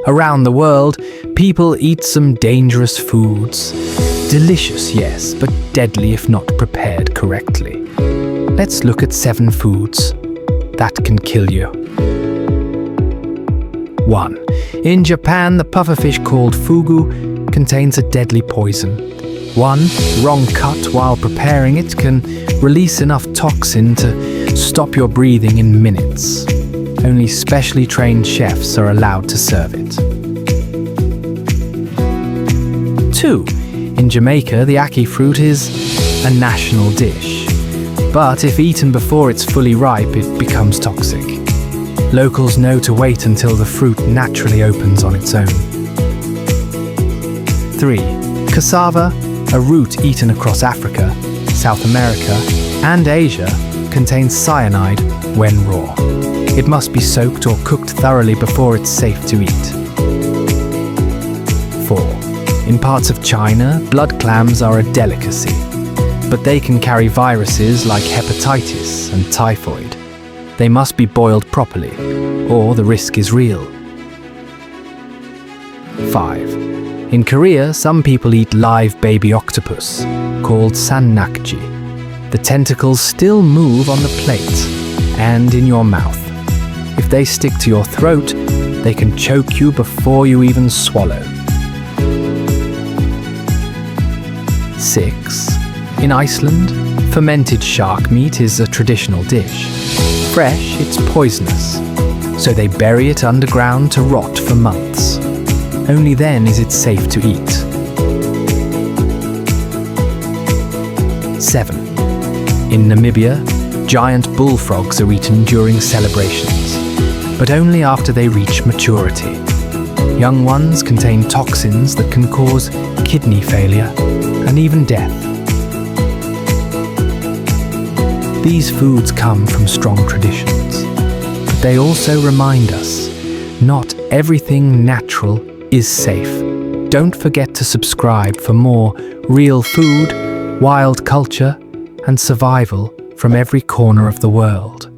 Around the world, people eat some dangerous foods. Delicious, yes, but deadly if not prepared correctly. Let's look at 7 foods that can kill you. 1. In Japan, the pufferfish called fugu contains a deadly poison. One wrong cut while preparing it can release enough toxin to stop your breathing in minutes. Only specially trained chefs are allowed to serve it. 2. In Jamaica, the ackee fruit is a national dish. But if eaten before it's fully ripe, it becomes toxic. Locals know to wait until the fruit naturally opens on its own. 3. Cassava, a root eaten across Africa, South America, and Asia, contains cyanide when raw. It must be soaked or cooked thoroughly before it's safe to eat. 4. In parts of China, blood clams are a delicacy, but they can carry viruses like hepatitis and typhoid. They must be boiled properly, or the risk is real. 5. In Korea, some people eat live baby octopus, called sannakji. The tentacles still move on the plate and in your mouth. If they stick to your throat, they can choke you before you even swallow. 6. In Iceland, fermented shark meat is a traditional dish. Fresh, it's poisonous, so they bury it underground to rot for months. Only then is it safe to eat. 7. In Namibia, giant bullfrogs are eaten during celebrations, but only after they reach maturity. Young ones contain toxins that can cause kidney failure and even death. These foods come from strong traditions, but they also remind us not everything natural is safe. Don't forget to subscribe for more real food, wild culture, and survival from every corner of the world.